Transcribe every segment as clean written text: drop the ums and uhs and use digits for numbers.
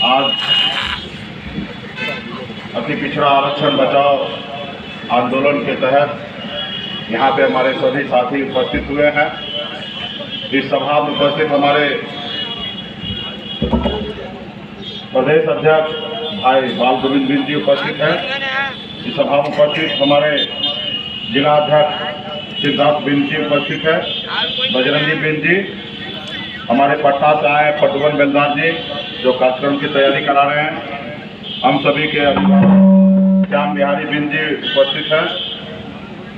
आज अति पिछड़ा आरक्षण बचाओ आंदोलन के तहत यहाँ पे हमारे सभी साथी उपस्थित हुए हैं। इस सभा में उपस्थित हमारे प्रदेश अध्यक्ष भाई बाल गोविंद बिंद जी उपस्थित हैं। इस सभा में उपस्थित हमारे जिला अध्यक्ष सिद्धार्थ बिंद जी उपस्थित है, बजरंगी बिंद जी, हमारे पटना से आए पटवन बेलदार जी जो कार्यक्रम की तैयारी करा रहे हैं, हम सभी के अभिभावक श्याम बिहारी बिंद जी उपस्थित हैं,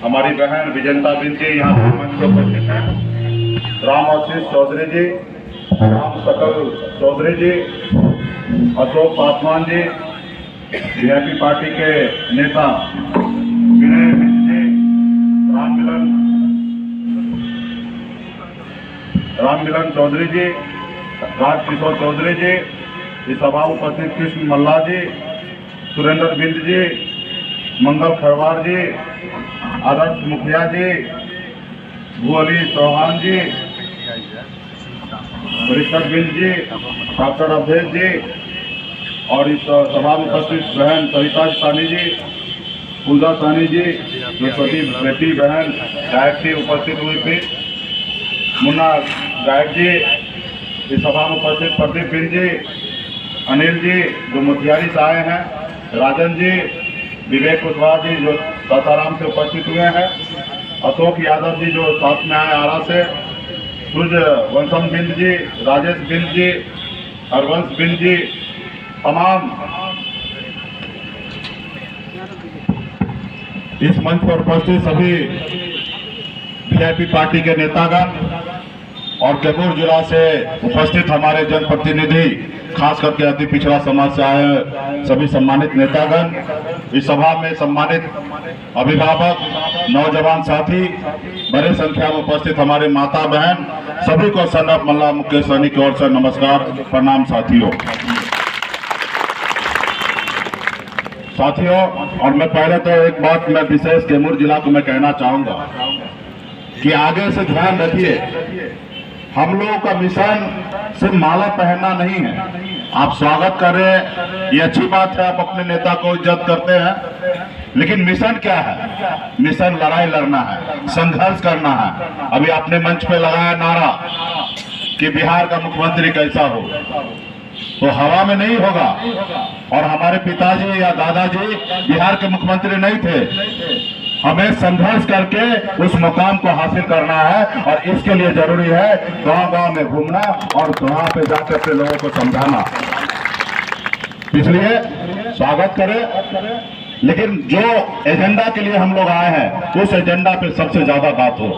हमारी बहन विजेंता बिंद जी यहाँ पर मंच पर उपस्थित हैं, राम आशीष चौधरी जी, राम सकल चौधरी जी, अशोक पासवान जी, वीआईपी पार्टी के नेता विनय बिंद जी, राममिलन चौधरी जी, राजकिशोर चौधरी जी, इस सभा में उपस्थित कृष्ण मल्ला जी, सुरेंद्र बिंद जी, मंगल खरवार जी, आदर्श मुखिया जी, भूअली चौहान जी, ऋषभ बिंद जी, डॉक्टर अवधेश जी और इस सभा में उपस्थित बहन सरिता सानी जी, पूजा सानी जी, जो छोटी बेटी बहन गायत्री उपस्थित हुई थी, मुन्ना गायक जी, इस सभा में उपस्थित प्रदीप बिंद जी, अनिल जी जो मोतिहारी से आए हैं, राजन जी, विवेक कुशवाहा जी जो सासाराम से उपस्थित हुए हैं, अशोक यादव जी जो साथ में आए आरा से, सूर्य वंशम बिंद जी, राजेश बिंद जी, हरवंश बिंद जी, तमाम इस मंच पर उपस्थित सभी वीआईपी पार्टी के नेतागण और कैमूर जिला से उपस्थित हमारे जनप्रतिनिधि, खास करके अति पिछड़ा समाज से आए सभी सम्मानित नेतागण, इस सभा में सम्मानित अभिभावक, नौजवान साथी, बड़े संख्या में उपस्थित हमारे माता बहन, सभी को सन्नत मल्ला मुकेश सहनी की ओर से नमस्कार, प्रणाम साथियों। और मैं पहले तो एक बात मैं विशेष कैमूर जिला को मैं कहना चाहूंगा कि आगे से ध्यान रखिए, हम लोगों का मिशन सिर्फ माला पहनना नहीं है। आप स्वागत कर रहे हैं, ये अच्छी बात है, आप अपने नेता को इज्जत करते हैं, लेकिन मिशन क्या है? मिशन लड़ाई लड़ना है, संघर्ष करना है। अभी आपने मंच पे लगाया नारा कि बिहार का मुख्यमंत्री कैसा हो, तो हवा में नहीं होगा। और हमारे पिताजी या दादाजी बिहार के मुख्यमंत्री नहीं थे। हमें संघर्ष करके उस मुकाम को हासिल करना है और इसके लिए जरूरी है गांव-गांव में घूमना और वहां पे जाकर अपने लोगों को समझाना। इसलिए स्वागत करें, लेकिन जो एजेंडा के लिए हम लोग आए हैं उस एजेंडा पे सबसे ज्यादा बात हो।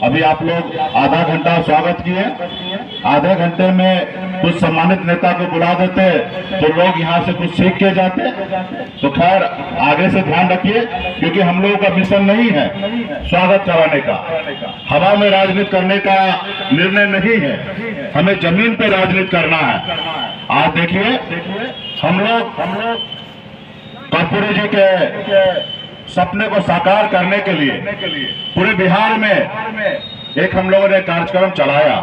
अभी आप लोग आधा घंटा स्वागत किए, आधे घंटे में कुछ सम्मानित नेता को बुला देते तो लोग यहाँ से कुछ सीख के जाते। तो खैर आगे से ध्यान रखिए, क्योंकि हम लोगों का मिशन नहीं है स्वागत कराने का, हवा में राजनीति करने का निर्णय नहीं है, हमें जमीन पे राजनीति करना है। आज देखिए हम लोग कर्पूरी जी के सपने को साकार करने के लिए पूरे बिहार में एक हम लोगों ने कार्यक्रम चलाया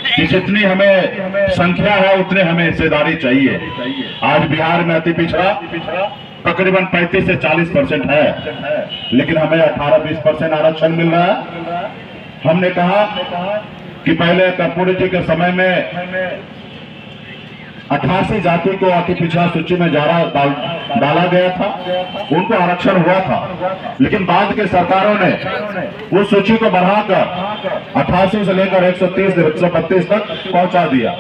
कि जितनी हमें संख्या है उतने हमें हिस्सेदारी चाहिए। आज बिहार में अति पिछड़ा तकरीबन 35 से 40% है, लेकिन हमें 18-20% आरक्षण मिल रहा है। हमने कहा कि पहले कर्पूरी जी के समय में 88 जाति को अति पिछड़ा सूची में डाला गया था, उनको आरक्षण हुआ था, लेकिन बाद के सरकारों ने उस सूची को बढ़ाकर 88 से लेकर 130 132 तक पहुंचा दिया।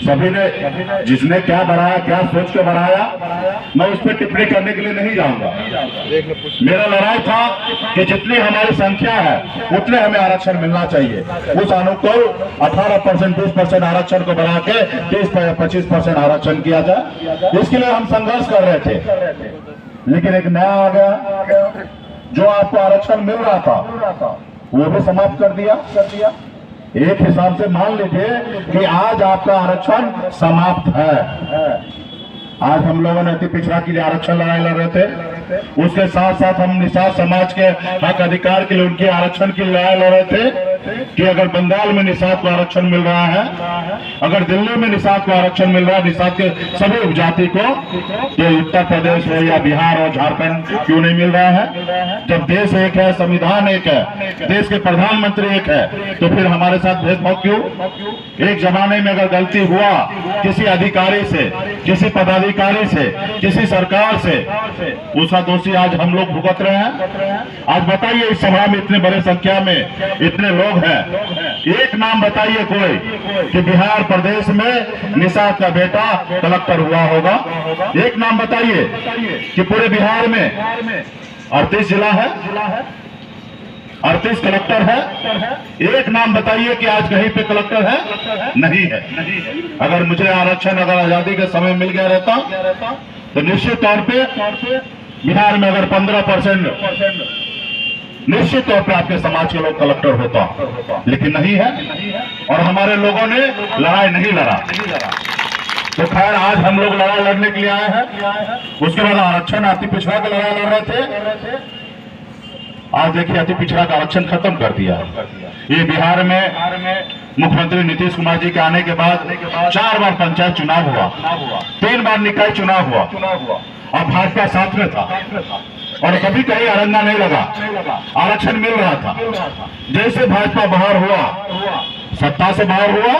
सभी ने जिसने क्या बढ़ाया, क्या सोच के बढ़ाया, मैं उस पर टिप्पणी करने के लिए नहीं जाऊंगा। मेरा लड़ाई था कि जितनी हमारी संख्या है उतने हमें आरक्षण मिलना चाहिए। उस अनुकूल 18% 20% आरक्षण को बढ़ा के 30-25% आरक्षण किया जाए, इसके लिए हम संघर्ष कर रहे थे। लेकिन एक नया आ गया, जो आपको आरक्षण मिल रहा था वो भी समाप्त कर दिया। एक हिसाब से मान लीजिए कि आज आपका आरक्षण समाप्त है। आज हम लोगों ने अति पिछड़ा के लिए आरक्षण लड़ाई लड़ रहे थे, उसके साथ साथ हम निषाद समाज के हक अधिकार के लिए उनके आरक्षण की लड़ाई लड़ रहे थे। कि अगर बंगाल में निषाद को आरक्षण मिल रहा है, अगर दिल्ली में निषाद को आरक्षण मिल रहा है, निषाद के सभी उपजाति को, तो उत्तर प्रदेश हो या बिहार और झारखंड क्यों नहीं मिल रहा है? जब देश एक है, संविधान एक है, देश के प्रधानमंत्री एक है, तो फिर हमारे साथ भेदभाव क्यों? एक जमाने में अगर गलती हुआ किसी अधिकारी से, किसी पदाधिकारी से, किसी सरकार से, उसका दोषी आज हम लोग भुगत रहे हैं। आज बताइए, इस सभा में इतने बड़े संख्या में इतने लोग हैं, एक नाम बताइए कोई कि बिहार प्रदेश में निषाद का बेटा कलेक्टर हुआ होगा? एक नाम बताइए कि पूरे बिहार में 38 जिला है, 38 कलेक्टर है, एक नाम बताइए कि आज कहीं पे कलेक्टर है? नहीं है। अगर मुझे आरक्षण अगर आजादी के समय मिल गया रहता तो निश्चित तौर पे बिहार में अगर 15% निश्चित तौर पे आपके समाज के लोग कलेक्टर होता, लेकिन नहीं है। और हमारे लोगों ने लड़ाई नहीं लड़ा। तो खैर, आज हम लोग लड़ाई लड़ने के लिए आए हैं। उसके बाद आरक्षण अति पिछड़ा का लड़ाई लड़ रहे थे, आज देखिए अति पिछड़ा का आरक्षण खत्म कर दिया। ये बिहार में मुख्यमंत्री नीतीश कुमार जी के आने के बाद 4 बार पंचायत चुनाव हुआ, 3 बार निकाय चुनाव हुआ, और भाजपा साथ में था, और कभी कहीं अरंगा नहीं लगा, आरक्षण मिल रहा था। जैसे भाजपा बाहर हुआ, सत्ता से बाहर हुआ,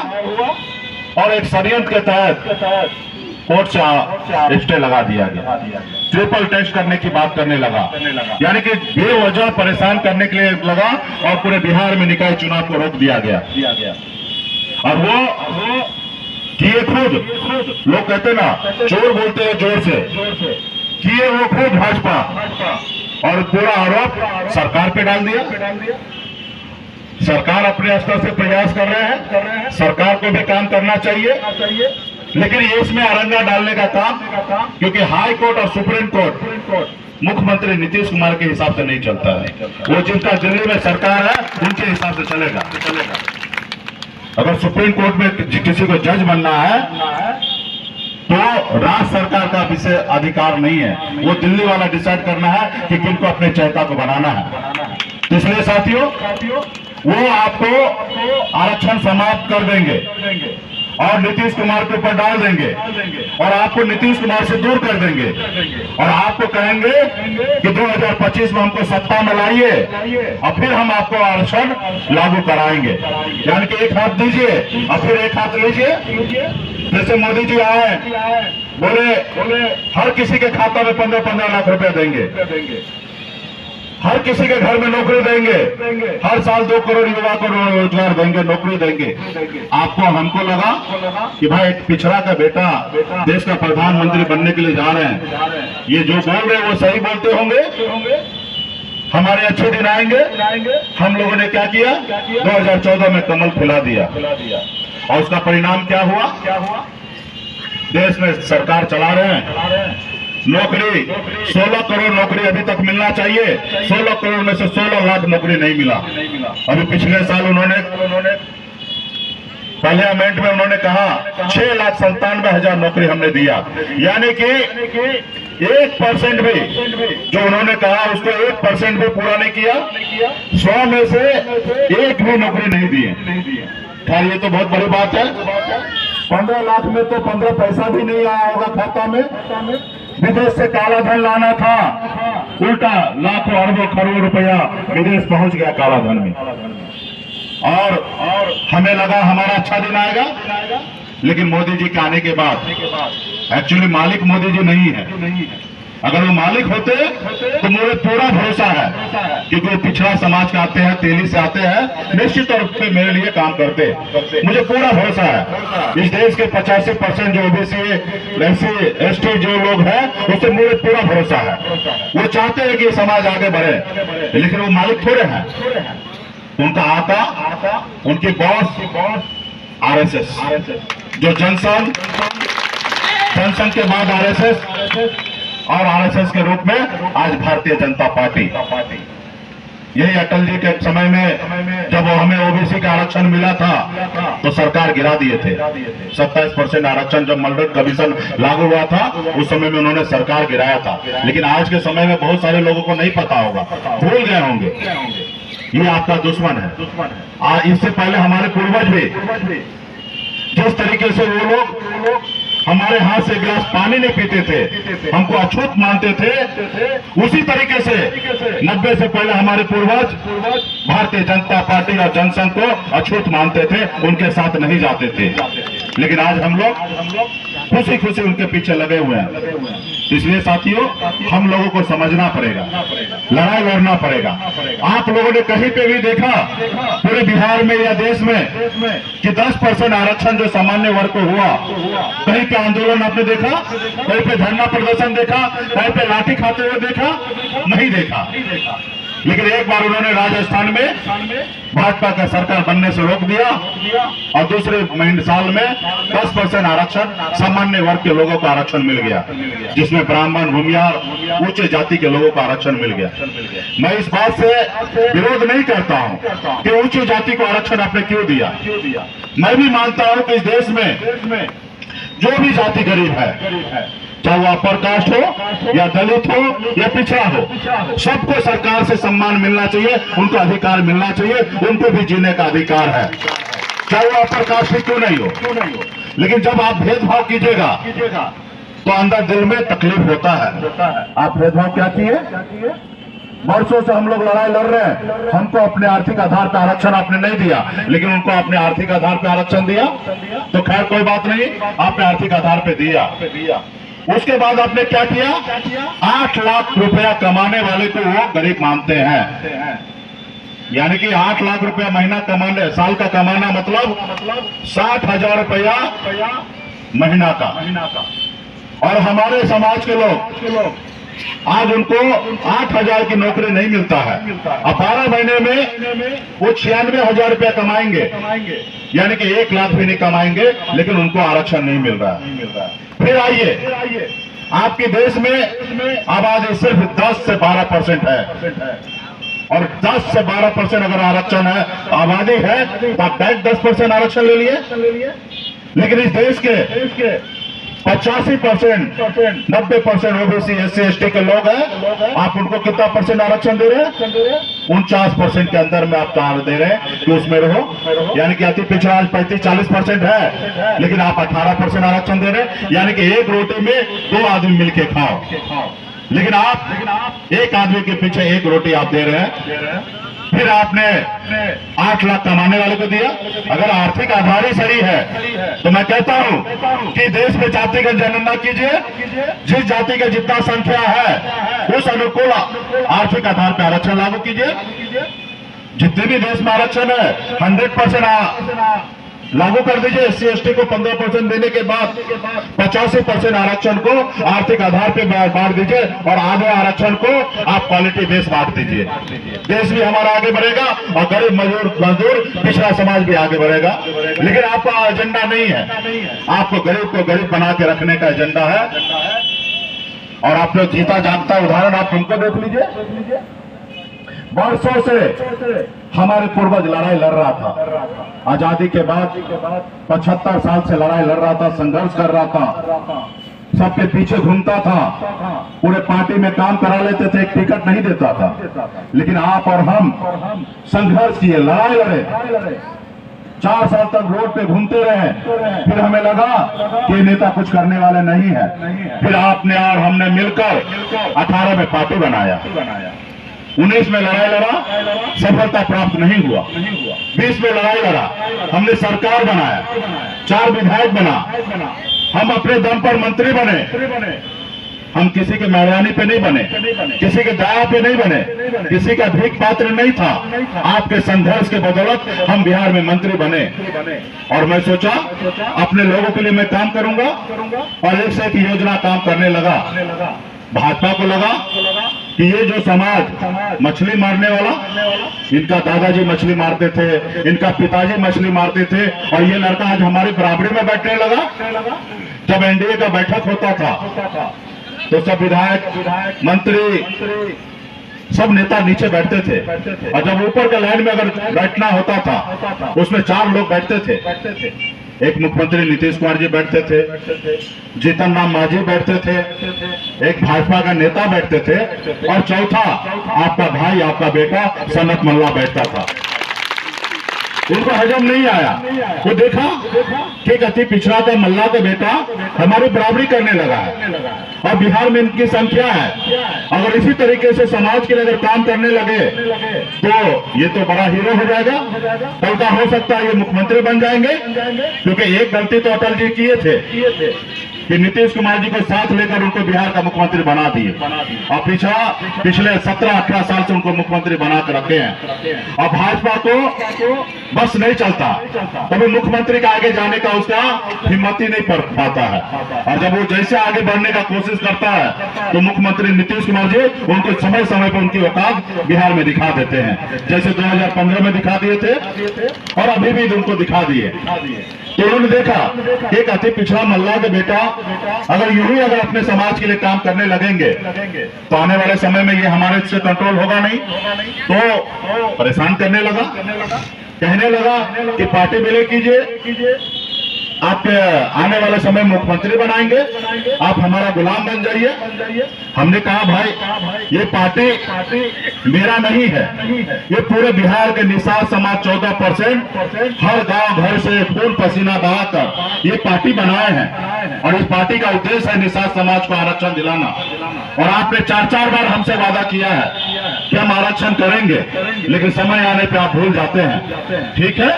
और एक षड्यंत्र के तहत कोर्ट से स्टे लगा दिया गया, ट्रिपल टेस्ट करने की बात करने लगा, यानी कि बेवजह परेशान करने के लिए लगा, और पूरे बिहार में निकाय चुनाव को रोक दिया गया। और वो किए खुद, लोग कहते ना चोर बोलते हैं जोर से, किए वो खुद भाजपा, और पूरा आरोप सरकार पे डाल दिया। सरकार अपने स्तर से प्रयास कर रहे हैं, सरकार को भी काम करना चाहिए, लेकिन ये इसमें अरंगा डालने का काम, क्योंकि हाई कोर्ट और सुप्रीम कोर्ट मुख्यमंत्री नीतीश कुमार के हिसाब से नहीं चलता है। वो जिनका दिल्ली में सरकार है उनके हिसाब से चलेगा। अगर सुप्रीम कोर्ट में किसी को जज बनना है तो राज्य सरकार का विषय अधिकार नहीं है, वो दिल्ली वाला डिसाइड करना है कि किनको अपने चहेता को बनाना है। तो इसलिए साथियों, वो आपको आरक्षण समाप्त कर देंगे और नीतीश कुमार के ऊपर डाल देंगे, और आपको नीतीश कुमार से दूर कर देंगे, और आपको कहेंगे कि 2025 में हमको सत्ता में लाइए और फिर हम आपको आरक्षण लागू कराएंगे। यानी कि एक हाथ दीजिए और फिर एक हाथ लीजिए। जैसे मोदी जी आए, बोले हर किसी के खाता में 15-15 लाख रुपए देंगे, हर किसी के घर में नौकरी देंगे, हर साल 2 करोड़ युवा को रोजगार देंगे, नौकरी देंगे। आपको हमको लगा कि भाई एक पिछड़ा का बेटा देश का प्रधानमंत्री बनने के लिए जा रहे हैं, ये जो बोल रहे हैं वो सही बोलते होंगे, हमारे अच्छे दिन आएंगे। हम लोगों ने क्या किया? 2014 में कमल खिला दिया, और उसका परिणाम क्या हुआ? देश में सरकार चला रहे हैं, नौकरी 16 करोड़ नौकरी अभी तक मिलना चाहिए, 16 करोड़ में से 16 लाख नौकरी नहीं मिला। अभी पिछले साल उन्होंने पार्लियामेंट में उन्होंने कहा 6,97,000 नौकरी हमने दिया, यानी कि 1% भी जो उन्होंने कहा उसको 1% भी पूरा नहीं किया। 100 में से एक भी नौकरी नहीं दिए। खैर, ये तो बहुत बड़ी बात है। 15 लाख में तो 15 पैसा भी नहीं आया होगा खाता में। विदेश से काला धन लाना था, उल्टा लाखों अरबों करोड़ रुपया विदेश पहुंच गया काला धन में। और हमें लगा हमारा अच्छा दिन आएगा, लेकिन मोदी जी के आने के बाद एक्चुअली मालिक मोदी जी नहीं है। अगर वो मालिक होते तो मुझे पूरा भरोसा है, क्योंकि वो पिछड़ा समाज के आते हैं, तेली से आते हैं, निश्चित तौर पे मेरे लिए काम करते। मुझे पूरा भरोसा है इस देश के 85% जो ओबीसी SC जो लोग हैं, उससे मुझे पूरा भरोसा है। वो चाहते हैं कि समाज आगे बढ़े, लेकिन वो मालिक थोड़े हैं। उनका आका, उनकी बॉस RSS, जो जनसंघ के बाद RSS, और RSS के रूप में आज भारतीय जनता पार्टी। यही अटल जी के समय में जब हमें ओबीसी का आरक्षण मिला था तो सरकार गिरा दिए थे। 27% आरक्षण जब मल्ड कमीशन लागू हुआ था उस समय में उन्होंने सरकार गिराया था। लेकिन आज के समय में बहुत सारे लोगों को नहीं पता होगा, भूल गए होंगे। ये आपका दुश्मन है। इससे पहले हमारे पूर्वज भी जिस तरीके से वो लोग हमारे हाथ से गिलास पानी नहीं पीते थे, हमको अछूत मानते थे, उसी तरीके से 90 से पहले हमारे पूर्वज भारतीय जनता पार्टी और जनसंघ को अछूत मानते थे, उनके साथ नहीं जाते थे। लेकिन आज हम लोग खुशी खुशी उनके पीछे लगे हुए हैं। इसलिए साथियों, हम लोगों को समझना पड़ेगा, लड़ाई लड़ना पड़ेगा। आप लोगों ने कहीं पे भी देखा पूरे बिहार में या देश में कि 10% आरक्षण जो सामान्य वर्ग को हुआ, कहीं पे आंदोलन आपने देखा? कहीं पे धरना प्रदर्शन देखा? कहीं पे लाठी खाते हुए देखा? नहीं देखा। लेकिन एक बार उन्होंने राजस्थान में भाजपा का सरकार बनने से रोक दिया और दूसरे साल में 10% आरक्षण सामान्य वर्ग के लोगों को आरक्षण मिल गया, जिसमें ब्राह्मण, भूमिहार, उच्च जाति के लोगों को आरक्षण मिल गया। मैं इस बात से विरोध नहीं करता हूं कि उच्च जाति को आरक्षण आपने क्यों दिया। मैं भी मानता हूं कि इस देश में जो भी जाति गरीब है, चाहे वो अपर कास्ट हो या दलित हो या पिछड़ा हो, सबको सरकार से सम्मान मिलना चाहिए, उनको अधिकार मिलना चाहिए, उनको भी जीने का अधिकार है, चाहे वो अपर कास्ट क्यों नहीं हो। लेकिन जब आप भेदभाव कीजिएगा तो अंदर दिल में तकलीफ होता है। आप भेदभाव क्या किए? वर्षों से हम लोग लड़ाई लड़ रहे हैं, हमको अपने आर्थिक आधार पर आरक्षण आपने नहीं दिया, लेकिन उनको अपने आर्थिक आधार पर आरक्षण दिया। तो खैर कोई बात नहीं, आपने आर्थिक आधार पर दिया। उसके बाद आपने क्या किया? 8 लाख रुपया कमाने वाले को वो गरीब मानते हैं। यानी कि 8 लाख रुपया महीना कमाने, साल का कमाना मतलब 60,000 रुपया महीना का। और हमारे समाज के लोग आज उनको 8,000 की नौकरी नहीं मिलता है। अब 12 महीने में वो 96,000 रुपया कमाएंगे, यानी कि 1 लाख भी नहीं कमाएंगे, लेकिन उनको आरक्षण नहीं मिल रहा है। फिर आइए, आपके देश में आबादी सिर्फ 10 से 12% है, और 10 से 12% अगर आरक्षण है, आबादी है, तो आप 10% आरक्षण ले लिए। लेकिन इस देश के 85%, 90% ओबीसी, SC, ST के लोग हैं, आप उनको कितना परसेंट आरक्षण दे रहे हैं? 49% के अंदर में आप दे रहे हैं कि उसमें रहो। यानी कि अति पिछड़ा 35-40% है, लेकिन आप 18% आरक्षण दे रहे हैं। यानी कि एक रोटी में 2 आदमी मिलके खाओ, लेकिन आप एक आदमी के पीछे 1 रोटी आप दे रहे हैं। फिर आपने 8 लाख कमाने वाले को दिया। अगर आर्थिक आधार ही सही है तो मैं कहता हूं कि देश में जाति का जनगणना कीजिए, जिस जाति का जितना संख्या है उस अनुकूल आर्थिक आधार पर आरक्षण लागू कीजिए। जितने भी देश में आरक्षण है 100% लागू कर दीजिए। SC, ST को 15% देने के बाद 85% आरक्षण को आर्थिक आधार पे बांट दीजिए, और आधे आरक्षण को आप क्वालिटी बेस बांट दीजिए। देश भी हमारा आगे बढ़ेगा और गरीब मजदूर पिछड़ा समाज भी आगे बढ़ेगा। लेकिन आपका एजेंडा नहीं है, आपको गरीब बना के रखने का एजेंडा है। और आप लोग जीता जागता उदाहरण आप हमको देख लीजिए। वर्षों से हमारे पूर्वज लड़ाई लड़ रहा था, आजादी के बाद 75 साल से लड़ाई लड़ रहा था, संघर्ष कर रहा था, सबके पीछे घूमता था, पूरे पार्टी में काम करा लेते थे, एक टिकट नहीं देता था। लेकिन आप और हम संघर्ष किए, लड़ाई लड़े, 4 साल तक रोड पे घूमते रहे। फिर हमें लगा कि नेता कुछ करने वाले नहीं है। फिर आपने और हमने मिलकर 18 में पार्टी बनाया, 19 में लड़ाई लड़ा, सफलता प्राप्त नहीं हुआ। 20 में लड़ाई लड़ा, हमने सरकार बनाया, 4 विधायक बना, हम अपने दम पर मंत्री बने। हम किसी के मेहरबानी पे नहीं बने, किसी के दया पे नहीं बने, किसी का भीख पात्र नहीं था। आपके संघर्ष के बदौलत हम बिहार में मंत्री बने। और मैं सोचा अपने लोगों के लिए मैं काम करूंगा, और एक से एक योजना काम करने लगा। भाजपा को लगा कि ये जो समाज मछली मारने वाला, इनका दादाजी मछली मारते थे, इनका पिताजी मछली मारते थे, और ये लड़का आज हमारी बराबरी में बैठने लगा। जब एनडीए का बैठक होता था तो सब विधायक, मंत्री, सब नेता नीचे बैठते थे, और जब ऊपर के लाइन में अगर बैठना होता था उसमें 4 लोग बैठते थे। एक मुख्यमंत्री नीतीश कुमार जी बैठते थे, जीतन राम मांझी बैठते थे, एक भाजपा का नेता बैठते थे, और चौथा आपका भाई, आपका बेटा सनत मल्ला बैठता था। उनको हजम नहीं आया। वो देखा कि अति पिछड़ा का मल्ला का बेटा हमारी बराबरी करने लगा है, और बिहार में इनकी संख्या है। अगर इसी तरीके से समाज के लिए अगर काम करने लगे तो ये तो बड़ा हीरो हो जाएगा। कल का हो सकता है ये मुख्यमंत्री बन जाएंगे, क्योंकि एक गलती तो अटल जी किए थे कि नीतीश कुमार जी को साथ लेकर उनको बिहार का मुख्यमंत्री बना दिए, और पिछले 17-18 साल से उनको मुख्यमंत्री बना कर रखे हैं। और भाजपा को बस नहीं चलता, कभी मुख्यमंत्री के आगे जाने का उसका हिम्मत ही नहीं पड़ पाता है। और जब वो जैसे आगे बढ़ने का कोशिश करता है तो मुख्यमंत्री नीतीश कुमार जी उनको समय समय पर उनकी औकात बिहार में दिखा देते हैं, जैसे 2015 में दिखा दिए थे और अभी भी उनको दिखा दिए। तो उन्होंने देखा एक अति पिछड़ा मल्ला का बेटा अगर यूं ही अगर अपने समाज के लिए काम करने लगेंगे तो आने वाले समय में ये हमारे से कंट्रोल होगा नहीं। तो परेशान करने लगा, कहने लगा कि पार्टी विलय कीजिए, आप आने वाले समय मुख्यमंत्री बनाएंगे, आप हमारा गुलाम बन जाइए। हमने कहा भाई ये पार्टी मेरा नहीं है, ये पूरे बिहार के निषाद समाज 14% हर गांव घर से खून पसीना बहाकर ये पार्टी बनाए हैं, और इस पार्टी का उद्देश्य है निषाद समाज को आरक्षण दिलाना। और आपने 4 बार हमसे वादा किया है कि हम आरक्षण करेंगे, लेकिन समय आने पे आप भूल जाते हैं। ठीक है,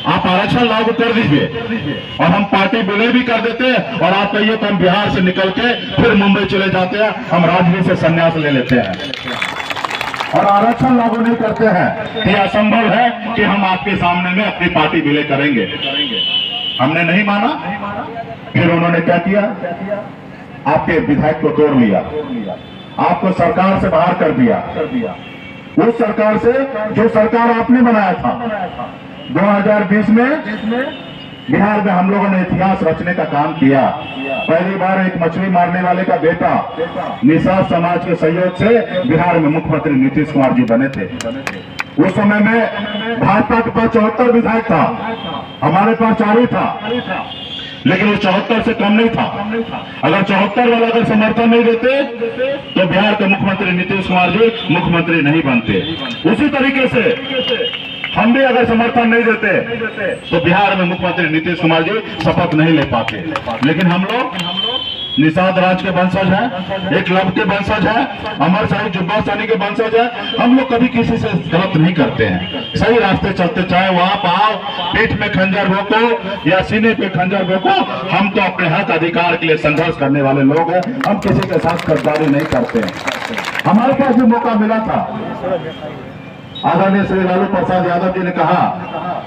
आप आरक्षण लागू कर दीजिए और हम पार्टी विलय भी कर देते हैं, और आप कहिए तो हम बिहार से निकल के फिर मुंबई चले जाते हैं, हम राजनीति से संन्यास ले लेते हैं और आरक्षण लागू नहीं करते हैं। यह असंभव है कि हम आपके सामने में अपनी पार्टी विलय करेंगे। हमने नहीं माना। फिर उन्होंने क्या किया, आपके विधायक को तोड़ लिया, आपको सरकार से बाहर कर दिया, उस सरकार से जो सरकार आपने बनाया था। 2020 में बिहार में हम लोगों ने इतिहास रचने का काम किया। पहली बार एक मछली मारने वाले का बेटा निषाद समाज के सहयोग से बिहार में मुख्यमंत्री नीतीश कुमार जी बने थे। उस समय में भाजपा के पास 74 विधायक था, हमारे पास 4 ही था, लेकिन वो 74 से कम नहीं था। अगर 74 वाला अगर समर्थन नहीं देते तो बिहार के मुख्यमंत्री नीतीश कुमार जी मुख्यमंत्री नहीं बनते। उसी तरीके से हम भी अगर समर्थन नहीं देते तो बिहार में मुख्यमंत्री नीतीश कुमार जी शपथ नहीं ले पाते। लेकिन हम लोग निषाद राज के वंशज हैं, एक लब के वंशज हैं, अमर शाही जुब्बा सानी के वंशज हैं। हम लोग कभी किसी से गलत नहीं करते हैं, सही रास्ते चलते, चाहे वो आप आओ पीठ में खंजर भोंको या सीने पे खंजर भोंको, हम तो अपने हक अधिकार के लिए संघर्ष करने वाले लोग हैं। हम किसी के साथ गद्दारी नहीं करते हैं। हमारे पास भी मौका मिला था, आदरणीय श्री लालू प्रसाद यादव जी ने कहा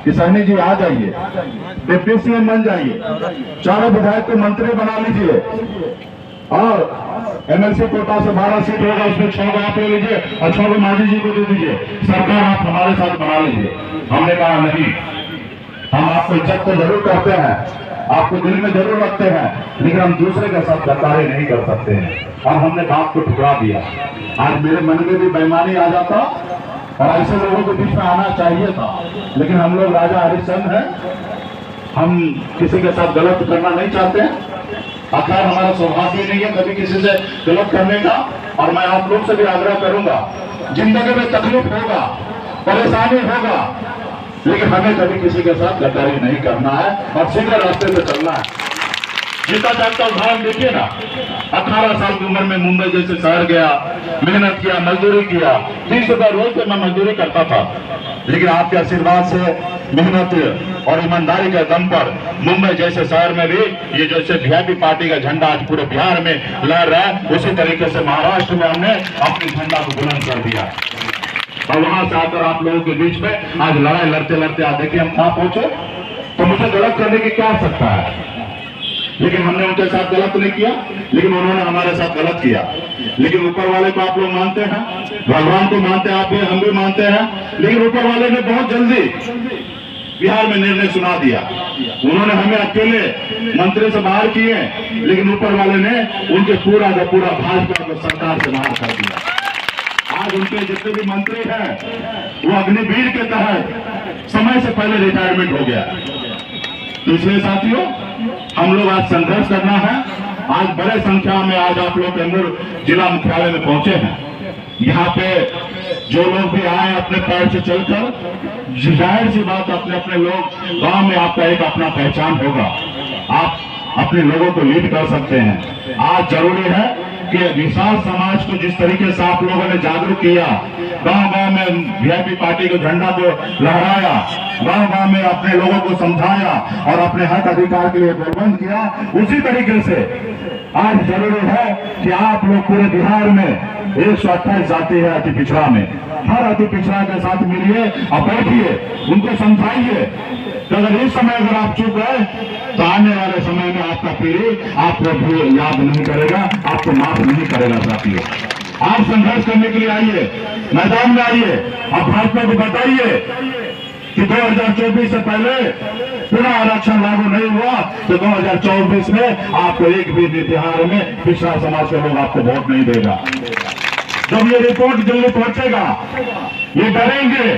कि सहनी जी आ जाइए, डिप्टी सीएम बन जाइए, 4 विधायक को मंत्री बना लीजिए, और एमएलसी कोटा से 12 सीट होगा, उसमें 6 आप ले लीजिए और 6 मांझी जी को दे दीजिए, सरकार आप हमारे साथ बना लीजिए। हमने कहा नहीं, हम आपको इज्जत तो जरूर करते हैं, आपको दिल में जरूर रखते हैं, लेकिन हम दूसरे के साथ गद्दारी नहीं कर सकते हैं। और हमने बात को ठुकरा दिया। आज मेरे मन में भी बेईमानी आ जाता और ऐसे लोगों के बीच में आना चाहिए था, लेकिन हम लोग राजा हरिश्चंद्र हैं, हम किसी के साथ गलत करना नहीं चाहते हैं। आखिर हमारा सौभाग्य नहीं है कभी किसी से गलत करने का। और मैं आप लोग से भी आग्रह करूंगा, जिंदगी में तकलीफ होगा, परेशानी होगा, लेकिन हमें कभी किसी के साथ गद्दारी नहीं करना है और सीधे रास्ते पे चलना है। जीता जागता उदाहरण देखिए ना, 18 साल की उम्र में मुंबई जैसे शहर गया, मेहनत किया, मजदूरी किया, 30 रुपए रोज पे मैं मजदूरी करता था, लेकिन आपके आशीर्वाद से, मेहनत और ईमानदारी के दम पर मुंबई जैसे शहर में भी ये जैसे वीआईपी पार्टी का झंडा आज पूरे बिहार में लहर रहा है, उसी तरीके से महाराष्ट्र में हमने अपने झंडा को बुलंद कर दिया। और वहां से आकर आप लोगों के बीच में आज लड़ाई लड़ते लड़ते आज देखिए हम कहां पहुंचे। तो मुझे गलत करने की क्या आवश्यकता है, लेकिन हमने उनके साथ गलत नहीं किया, लेकिन उन्होंने हमारे साथ गलत किया। लेकिन ऊपर वाले को आप लोग मानते हैं, भगवान को मानते हैं, आप भी, हम भी मानते हैं, लेकिन ऊपर वाले ने बहुत जल्दी बिहार में निर्णय सुना दिया। उन्होंने हमें अकेले मंत्री से बाहर किए, लेकिन ऊपर वाले ने उनके पूरा का पूरा भाजपा को सरकार से बाहर कर दिया। आज उनके जितने भी मंत्री हैं वो अग्निवीर के तहत समय से पहले रिटायरमेंट हो गया। तो इसलिए साथियों हम लोग आज संघर्ष करना है। आज बड़े संख्या में आज आप लोग कैमूर जिला मुख्यालय में पहुंचे हैं। यहाँ पे जो लोग भी आए अपने पैर से चलकर, जाहिर सी बात अपने अपने लोग गांव में आपका एक अपना पहचान होगा, आप अपने लोगों को लीड कर सकते हैं। आज जरूरी है कि विशाल समाज को जिस तरीके से आप लोगों ने जागरूक किया, गांव-गांव में वीआईपी पार्टी के झंडा को लहराया, गांव-गांव में अपने लोगों को समझाया और अपने हक अधिकार के लिए प्रबंध किया, उसी तरीके से आज जरूरी है कि आप लोग पूरे बिहार में 128 जाति है अति पिछड़ा में, हर अति पिछड़ा के साथ मिलिए और बैठिए, उनको समझाइए तो अगर इस समय अगर आप चुप गए तो आने वाले समय में आपका पीढ़ी आपको भी याद नहीं करेगा, आपको माफ नहीं करेगा। साथियों आप संघर्ष करने के लिए आइए, मैदान में आइए, आप भाजपा को बताइए कि 2024 से पहले पुनः आरक्षण लागू नहीं हुआ तो 2024 में आपको एक भी बिहार में पिछड़ा समाज के लोग आपको वोट नहीं देगा। जब ये रिपोर्ट दिल्ली पहुंचेगा, ये डरेंगे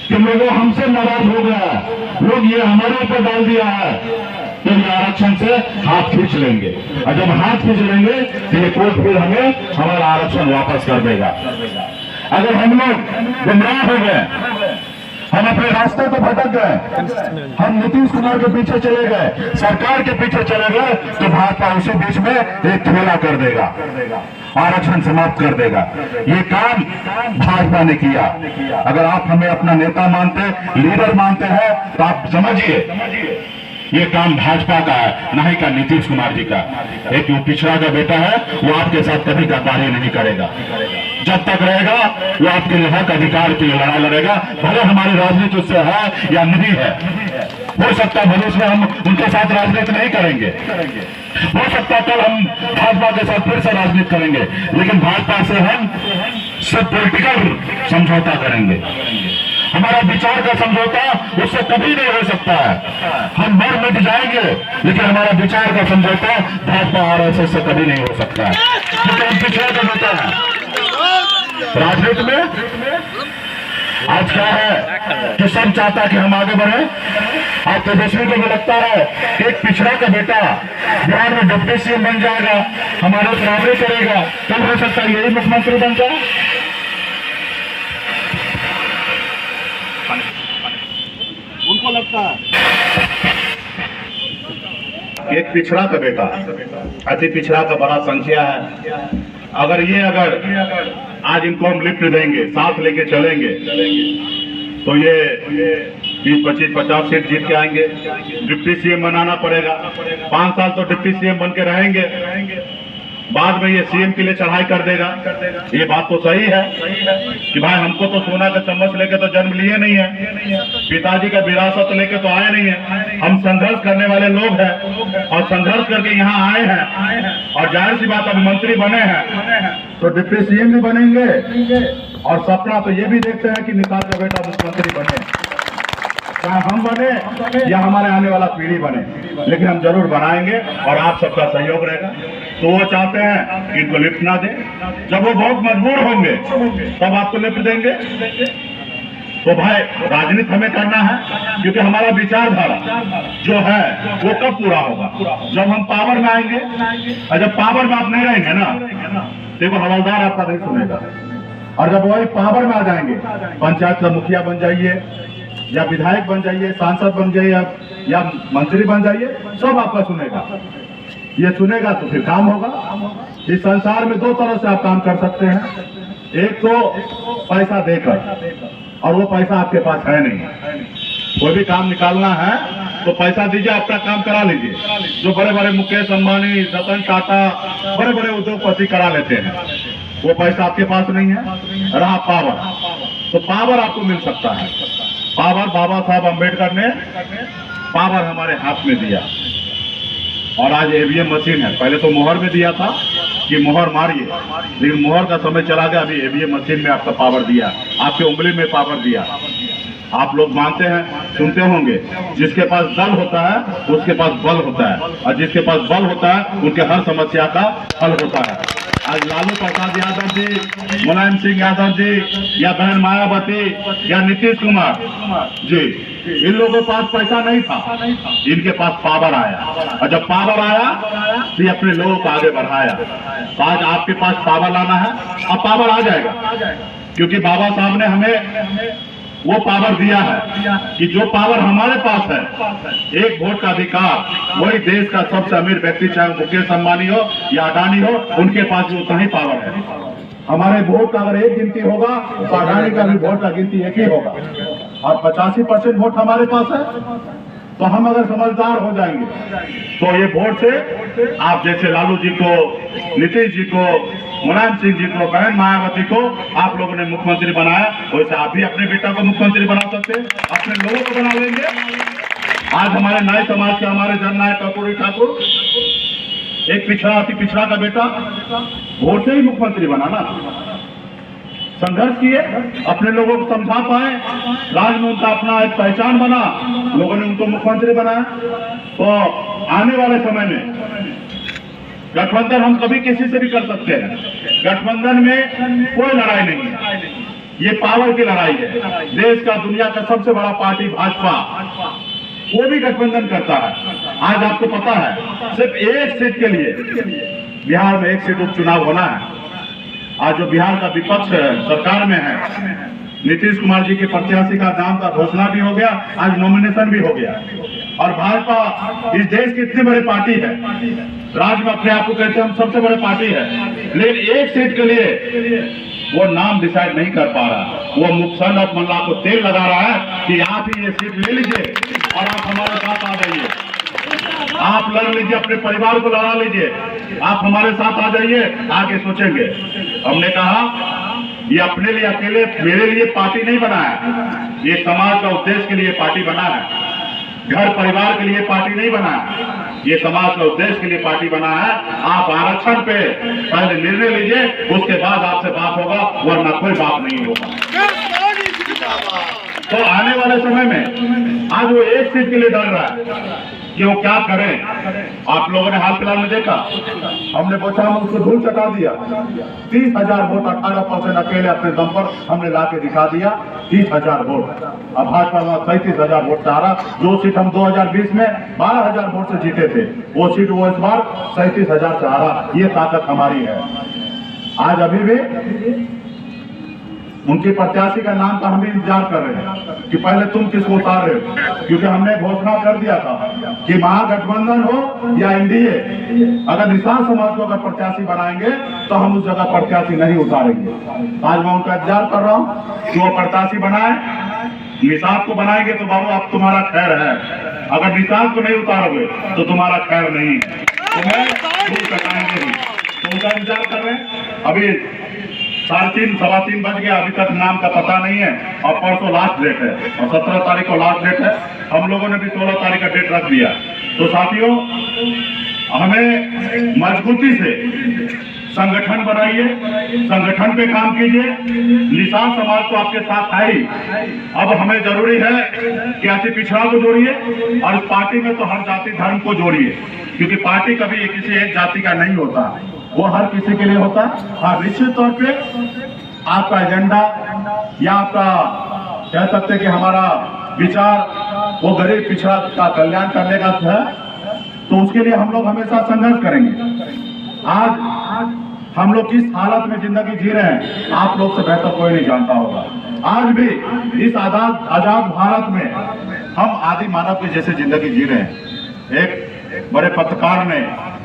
कि लोगों हमसे नाराज हो गया, लोग ये हमारे ऊपर डाल दिया है, तो ये आरक्षण से हाथ खींच लेंगे और जब हाथ खींच लेंगे तो ये कोर्ट फिर हमें हमारा आरक्षण वापस कर देगा। अगर हम लोग गुमराह हो गए, हम अपने रास्ते पर भटक गए, हम नीतीश कुमार के पीछे चले गए, सरकार के पीछे चले गए, तो भाजपा उसी बीच में एक खेला कर देगा, आरक्षण समाप्त कर देगा। ये काम भाजपा ने किया। अगर आप हमें अपना नेता मानते, लीडर मानते हैं तो आप समझिए ये काम भाजपा का है, नहीं का नीतीश कुमार जी का। एक जो पिछड़ा का बेटा है वो आपके साथ कभी गद्दारी नहीं करेगा, जब तक रहेगा वो आपके लिए हक अधिकार के लिए लड़ाई लड़ेगा, भले हमारी राजनीति उससे है या नहीं है। हो सकता है भविष्य में हम उनके साथ राजनीति नहीं करेंगे, हो सकता है कल हम भाजपा के साथ फिर से राजनीति करेंगे, लेकिन भाजपा से हम सिर्फ पॉलिटिकल समझौता करेंगे। हमारा विचार का समझौता उससे कभी नहीं हो सकता है। हम मर मिट जाएंगे लेकिन हमारा विचार का समझौता भाजपा आरएसएस से कभी नहीं हो सकता है, क्योंकि हम पिछड़ा का होता है। राजनीति में आज क्या है कि सब चाहता है कि हम आगे बढ़े। आज तेजस्वी को भी लगता है कि एक पिछड़ा का बेटा बिहार में डिप्टी सीएम बन जाएगा, हमारे बराबरी करेगा, कल हो सकता है यही मुख्यमंत्री बन जाए। उनको लगता है एक पिछड़ा का बेटा, अति पिछड़ा का बड़ा संख्या है। अगर आज इनको हम लिफ्ट देंगे, साथ लेके चलेंगे, तो ये 20, 25, 50 सीट जीत के आएंगे। डिप्टी सीएम बनाना पड़ेगा, 5 साल तो डिप्टी सीएम बन के रहेंगे, बाद में ये सीएम के लिए चढ़ाई कर देगा। ये बात तो सही है कि भाई हमको तो सोना का चम्मच लेके तो जन्म लिए नहीं है, पिताजी का विरासत लेके तो आए नहीं है। हम संघर्ष करने वाले लोग हैं और संघर्ष करके यहाँ आए हैं, और जाहिर सी बात अब मंत्री बने हैं तो डिप्टी सीएम भी बनेंगे, और सपना तो ये भी देखते हैं कि नीतीश का बेटा मुख्यमंत्री बने, चाहे हम बने या हमारे आने वाला पीढ़ी बने, लेकिन हम जरूर बनाएंगे और आप सबका सहयोग रहेगा। तो वो चाहते हैं कि इनको लिफ्ट ना दें, जब वो बहुत मजबूर होंगे तब आपको लिफ्ट देंगे। तो भाई राजनीति हमें करना है, क्योंकि हमारा विचारधारा जो है वो कब पूरा होगा, जब हम पावर में आएंगे। और जब पावर में आप नहीं रहेंगे ना, देखो हवलदार आपका नहीं सुनेगा, और जब वही पावर में आ जाएंगे, पंचायत का मुखिया बन जाइए या विधायक बन जाइए, सांसद बन जाइए या मंत्री बन जाइए, सब आपका सुनेगा। ये सुनेगा तो फिर काम होगा। इस संसार में 2 तरह से आप काम कर सकते हैं, एक तो पैसा देकर, और वो पैसा आपके पास है नहीं। कोई भी काम निकालना है तो पैसा दीजिए, अपना काम करा लीजिए। जो बड़े बड़े मुकेश अंबानी, रतन टाटा, बड़े बड़े उद्योगपति करा लेते हैं, वो पैसा आपके पास नहीं है। रहा पावर, तो पावर आपको मिल सकता है। पावर बाबा साहब अम्बेडकर ने पावर हमारे हाथ में दिया, और आज ईवीएम मशीन है। पहले तो मोहर में दिया था कि मोहर मारिए, लेकिन मोहर का समय चला गया, अभी ईवीएम मशीन में आपका पावर दिया, आपके उंगली में पावर दिया। आप लोग मानते हैं, सुनते होंगे, जिसके पास दल होता है उसके पास बल होता है, और जिसके पास बल होता है उनके हर समस्या का हल होता है। आज लालू प्रसाद यादव जी, मुलायम सिंह यादव जी, या बहन मायावती, या नीतीश कुमार जी, इन लोगों के पास पैसा नहीं था, इनके पास पावर आया, और जब पावर आया तो ये अपने लोगों को आगे बढ़ाया। तो आज आपके पास पावर लाना है, अब पावर आ जाएगा, क्योंकि बाबा साहब ने हमें वो पावर दिया है कि जो पावर हमारे पास है, एक वोट का अधिकार, वही देश का सबसे अमीर व्यक्ति, चाहे मुकेश अंबानी हो या अडानी हो, उनके पास भी उतना ही पावर है। हमारे वोट का अगर एक गिनती होगा तो अडानी का भी वोट का गिनती एक ही होगा, और 85% वोट हमारे पास है। तो हम अगर समझदार हो जाएंगे तो ये वोट से आप जैसे लालू जी को, नीतीश जी को, मुलायम सिंह जी को, बहन मायावती को आप लोगों ने मुख्यमंत्री बनाया, वैसे आप भी अपने बेटा को मुख्यमंत्री बना सकते हैं, अपने लोगों को बना लेंगे। आज हमारे नाई समाज के हमारे जननायक कर्पूरी ठाकुर, एक पिछड़ा अति पिछड़ा का बेटा वोट से ही मुख्यमंत्री बना ना, संघर्ष किए, अपने लोगों को समझा पाए, राज्य में उनका अपना एक पहचान बना, लोगों ने उनको मुख्यमंत्री बनाया। तो आने वाले समय में गठबंधन हम कभी किसी से भी कर सकते हैं, गठबंधन में कोई लड़ाई नहीं है, ये पावर की लड़ाई है। देश का, दुनिया का सबसे बड़ा पार्टी भाजपा, वो भी गठबंधन करता है। आज आपको पता है सिर्फ एक सीट के लिए बिहार में एक सीट उपचुनाव होना है। आज जो बिहार का विपक्ष सरकार में है, नीतीश कुमार जी के प्रत्याशी का नाम का घोषणा भी हो गया, आज नॉमिनेशन भी हो गया, और भाजपा इस देश की इतनी बड़ी पार्टी है, राज्य में अपने आप को कहते हैं हम सबसे बड़े पार्टी है, लेकिन एक सीट के लिए वो नाम डिसाइड नहीं कर पा रहा। वो मुखसन और मल्ला को तेल लगा रहा है कि आप ही ये सीट ले लीजिए और आप हमारे साथ आ जाइए, आप लड़ लीजिए, अपने परिवार को लड़ा लीजिए, आप हमारे साथ आ जाइए, आगे सोचेंगे। हमने कहा ये अपने लिए अकेले मेरे लिए पार्टी नहीं बना है, ये समाज का उद्देश्य के लिए पार्टी बना है, घर परिवार के लिए पार्टी नहीं बना है, ये समाज का उद्देश्य के लिए पार्टी बना है। आप आरक्षण पे पहले निर्णय लीजिए, उसके बाद आपसे बात होगा, वरना कोई बात नहीं होगा। तो आने वाले समय में आज वो एक सीट के लिए डर रहा है कि वो क्या करें। आप लोगों ने हाल फिलहाल में देखा, हमने पूछा, हम उसको धूल चटा दिया, 30,000 वोट 18% अकेले अपने दम पर हमने ला के दिखा दिया, 30,000 वोट। अब भाजपा में 37,000 वोट से हारा। जो सीट हम 2020 में 12,000 वोट से जीते थे, वो सीट वो इस बार 37,000 से हारा। ये ताकत हमारी है। आज अभी भी उनके प्रत्याशी का नाम का हम भी इंतजार कर रहे हैं कि पहले तुम किसको उतार रहे हो, क्योंकि हमने घोषणा कर दिया था कि महागठबंधन हो या एनडीए, अगर निषाद समाज को अगर प्रत्याशी बनाएंगे तो हम उस जगह प्रत्याशी नहीं उतारेंगे। आज मैं उनका इंतजार कर रहा हूँ कि वो प्रत्याशी बनाए। निषाद को बनाएंगे तो बाबू आप, तुम्हारा खैर है, अगर निषाद को नहीं उतारोगे तो तुम्हारा खैर नहीं, तुम्हें कटाएंगे ही। तो उनका इंतजार कर रहे हैं। अभी 3:30 सवा 3 बज गया, अभी तक नाम का पता नहीं है, और परसों लास्ट डेट है, और 17 तारीख को लास्ट डेट है। हम लोगों ने भी 16 तारीख का डेट रख दिया। तो साथियों, हमें मजबूती से संगठन बनाइए, संगठन पे काम कीजिए। निषाद समाज तो आपके साथ है ही, अब हमें जरूरी है कि ऐसे पिछड़ा को जोड़िए, और इस पार्टी में तो हर जाति धर्म को जोड़िए, क्योंकि पार्टी कभी किसी एक जाति का नहीं होता, वो हर किसी के लिए होता है। हाँ, निश्चित तौर पे आपका एजेंडा या आपका कह सकते हैं कि हमारा विचार वो गरीब पिछड़ा का कल्याण करने का है, तो उसके लिए हम लोग हमेशा संघर्ष करेंगे। आज हम लोग किस हालत में जिंदगी जी रहे हैं, आप लोग से बेहतर कोई नहीं जानता होगा। आज भी इस आजाद भारत में हम आदि मानव की जैसे जिंदगी जी रहे हैं। एक बड़े पत्रकार ने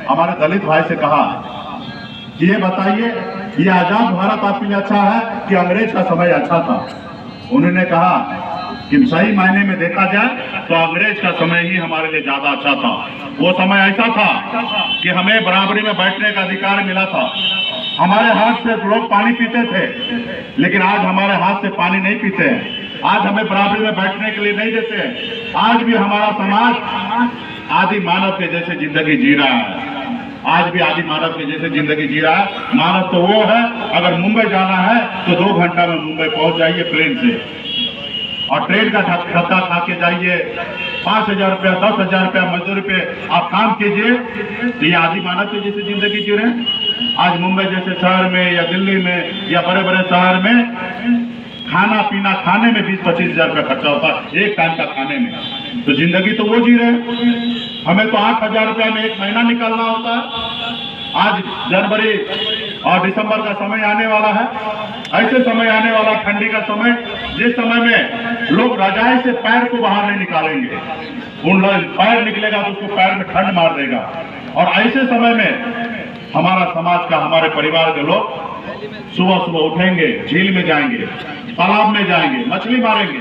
हमारे दलित भाई से कहा कि ये बताइए, ये आजाद भारत आपके लिए अच्छा है कि अंग्रेज का समय अच्छा था? उन्होंने कहा कि सही मायने में देखा जाए तो अंग्रेज का समय ही हमारे लिए ज्यादा अच्छा था। वो समय ऐसा था कि हमें बराबरी में बैठने का अधिकार मिला था, हमारे हाथ से लोग पानी पीते थे, लेकिन आज हमारे हाथ से पानी नहीं पीते हैं। आज हमें बराबरी में बैठने के लिए नहीं देते हैं। आज भी हमारा समाज आदि मानव के जैसे जिंदगी जी रहा है, आज भी आदि मानव के जैसे जिंदगी जी रहा है। मानव तो वो है, अगर मुंबई जाना है तो 2 घंटा में मुंबई पहुंच जाइए प्लेन से, और ट्रेन का धक्का खा के जाइए, 5,000 रुपया 10,000 रुपया मजदूरी पे आप काम कीजिए, तो ये आदि मानव के जैसे जिंदगी जी रहे हैं। आज मुंबई जैसे शहर में या दिल्ली में या बड़े बड़े शहर में खाना पीना, खाने में 20-25 हजार रुपया खर्चा होता है एक टाइम का खाने में। तो जिंदगी तो वो जी रहे हैं, हमें तो 8,000 रुपया में एक महीना निकालना होता है। आज जनवरी और दिसंबर का समय आने वाला है, ऐसे समय आने वाला ठंडी का समय, जिस समय में लोग रजाई से पैर को बाहर नहीं निकालेंगे। उन पैर निकलेगा तो उसको पैर में ठंड मार देगा। और ऐसे समय में हमारा समाज का, हमारे परिवार के लोग सुबह सुबह उठेंगे, झील में जाएंगे, तालाब में जाएंगे, मछली मारेंगे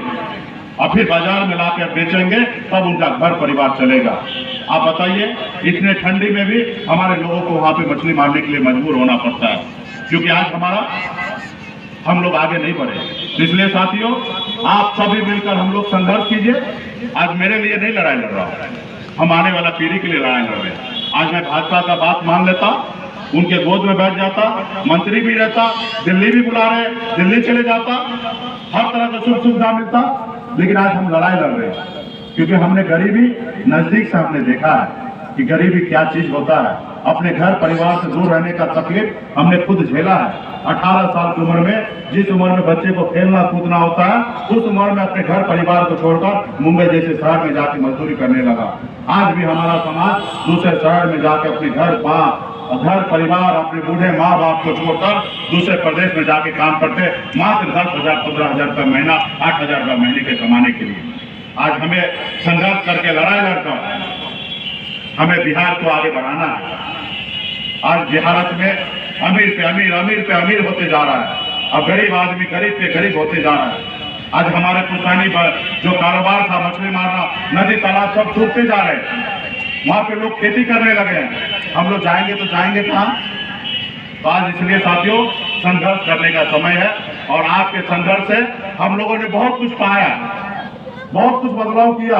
और फिर बाजार में लाकर बेचेंगे, तब उनका घर परिवार चलेगा। आप बताइए, इतने ठंडी में भी हमारे लोगों को वहां पे मछली मारने के लिए मजबूर होना पड़ता है, क्योंकि आज हम लोग आगे नहीं बढ़े। इसलिए साथियों, आप सभी मिलकर हम लोग संघर्ष कीजिए। आज मेरे लिए नहीं लड़ाई लड़ रहा हूं, हम आने वाला पीढ़ी के लिए लड़ाई लड़ रहे हैं। आज मैं भाजपा का बात मान लेता, उनके गोद में बैठ जाता, मंत्री भी रहता, दिल्ली भी बुला रहे, दिल्ली चले जाता, हर तरह का सुख सुविधा मिलता। लेकिन आज हम लड़ाई लड़ रहे हैं क्योंकि हमने गरीबी नजदीक से हमने देखा है कि गरीबी क्या चीज होता है। अपने घर परिवार से दूर रहने का तकलीफ हमने खुद झेला है। 18 साल की उम्र में, जिस उम्र में बच्चे को खेलना कूदना होता है, उस उम्र में अपने घर परिवार को छोड़कर मुंबई जैसे शहर में जाके मजदूरी करने लगा। आज भी हमारा समाज दूसरे शहर में जाके अपने घर परिवार, अपने बूढ़े माँ बाप को छोड़कर दूसरे प्रदेश में जाके काम करते, मात्र 10,000 15,000 रुपये महीना, 8,000 रुपये महीने के कमाने के लिए। आज हमें संघर्ष करके, लड़ाई लड़कर हमें बिहार को आगे बढ़ाना है। आज बिहार में अमीर पे अमीर, अमीर पे अमीर होते जा रहा है, अब गरीब आदमी गरीब पे गरीब होते जा रहा है। आज हमारे पुरानी जो कारोबार था, मछली मारना, नदी तालाब सब टूटते जा रहे हैं, वहां पे लोग खेती करने लगे हैं। हम लोग जाएंगे तो जाएंगे कहाँ? तो आज इसलिए साथियों, संघर्ष करने का समय है और आपके संघर्ष से हम लोगों ने बहुत कुछ पाया, बहुत कुछ बदलाव किया।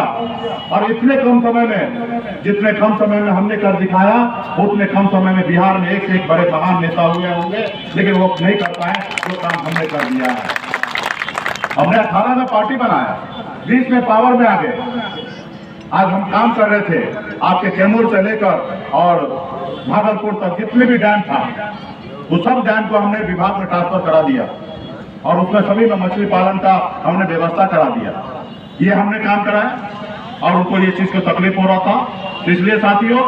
और इतने कम समय में, जितने कम समय में हमने कर दिखाया, उतने कम समय में बिहार में एक से एक बड़े महान नेता हुए होंगे, लेकिन वो नहीं कर पाए जो काम हमने कर दिया है। हमने 18 में पार्टी बनाया, 20 में पावर में आ गए। आज हम काम कर रहे थे, आपके कैमूर से लेकर और भागलपुर तक जितने भी डैम था, वो सब डैम को हमने विभाग में ट्रांसफर करा दिया और उसमें सभी में मछली पालन का हमने व्यवस्था करा दिया। ये हमने काम कराया और उनको ये चीज को तकलीफ हो रहा था। तो इसलिए साथियों,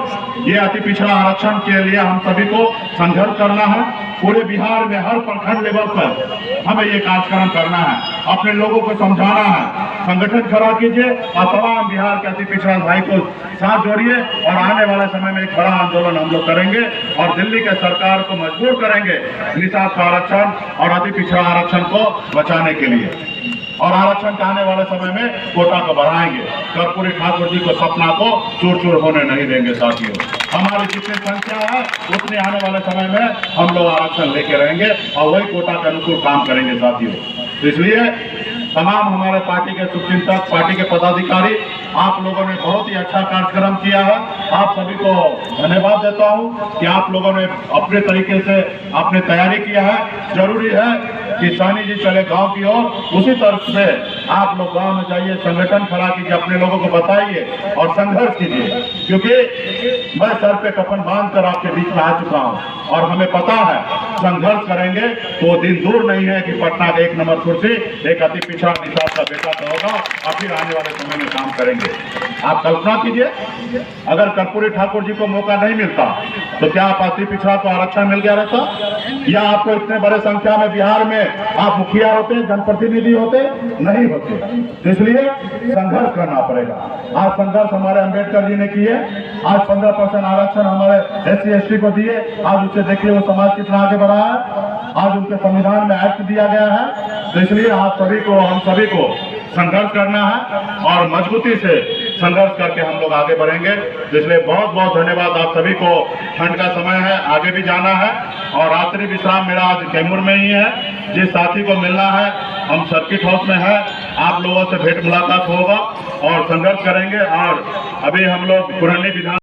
ये अति पिछड़ा आरक्षण के लिए हम सभी को संघर्ष करना है। पूरे बिहार में हर प्रखंड लेवल पर हमें ये कार्यक्रम करना है, अपने लोगों को समझाना है, संगठन खड़ा कीजिए और तमाम बिहार के अति पिछड़ा भाई को साथ जोड़िए और आने वाले समय में एक बड़ा आंदोलन हम लोग करेंगे और दिल्ली के सरकार को मजबूर करेंगे निषाद आरक्षण और अति पिछड़ा आरक्षण को बचाने के लिए। और आरक्षण के आने वाले समय में कोटा को बढ़ाएंगे। कर्पूरी ठाकुर जी को सपना को चूर चूर होने नहीं देंगे। साथियों, हमारी जितनी संख्या है उतने आने वाले समय में हम लोग आरक्षण लेके रहेंगे और वही कोटा के अनुकूल काम करेंगे। साथियों, इसलिए तमाम हमारे पार्टी के शुभचिंतक, पार्टी के पदाधिकारी, आप लोगों ने बहुत ही अच्छा कार्यक्रम किया है। आप सभी को धन्यवाद देता हूं कि आप लोगों ने अपने तरीके से अपने तैयारी किया है। जरूरी है कि सानी जी चले गांव की ओर, उसी तरफ से आप लोग गांव में जाइए, संगठन खड़ा कीजिए, अपने लोगों को बताइए और संघर्ष कीजिए। क्योंकि मैं सर पे कफन बांधकर आपके बीच में आ चुका हूं और हमें पता है संघर्ष करेंगे तो दिन दूर नहीं है कि पटना के 1 नंबर कुर्सी एक अति पिछड़ा निषाद का बेटा का होगा और फिर आने वाले समय में काम करेंगे। आप कल्पना कीजिए, अगर कर्पूरी ठाकुर जी को मौका नहीं मिलता तो क्या आप अति पिछड़ा को आरक्षण मिल गया रहता, या आपको इतने बड़े संख्या में बिहार में आप मुखिया होते, जनप्रतिनिधि होते? नहीं होते। तो इसलिए संघर्ष करना पड़ेगा। आज संघर्ष हमारे अंबेडकर जी ने किए, आज 15% आरक्षण हमारे SC ST को दिए। आज उससे देखिए वो समाज कितना आगे बढ़ा है। आज उनके संविधान में एक्ट दिया गया है। तो इसलिए आप सभी को, हम सभी को संघर्ष करना है और मजबूती से संघर्ष करके हम लोग आगे बढ़ेंगे। इसलिए बहुत बहुत धन्यवाद आप सभी को। ठंड का समय है, आगे भी जाना है और रात्रि विश्राम मेरा आज कैमूर में ही है। जिस साथी को मिलना है, हम सर्किट हाउस में है, आप लोगों से भेंट मुलाकात होगा और संघर्ष करेंगे। और अभी हम लोग पुरानी विधान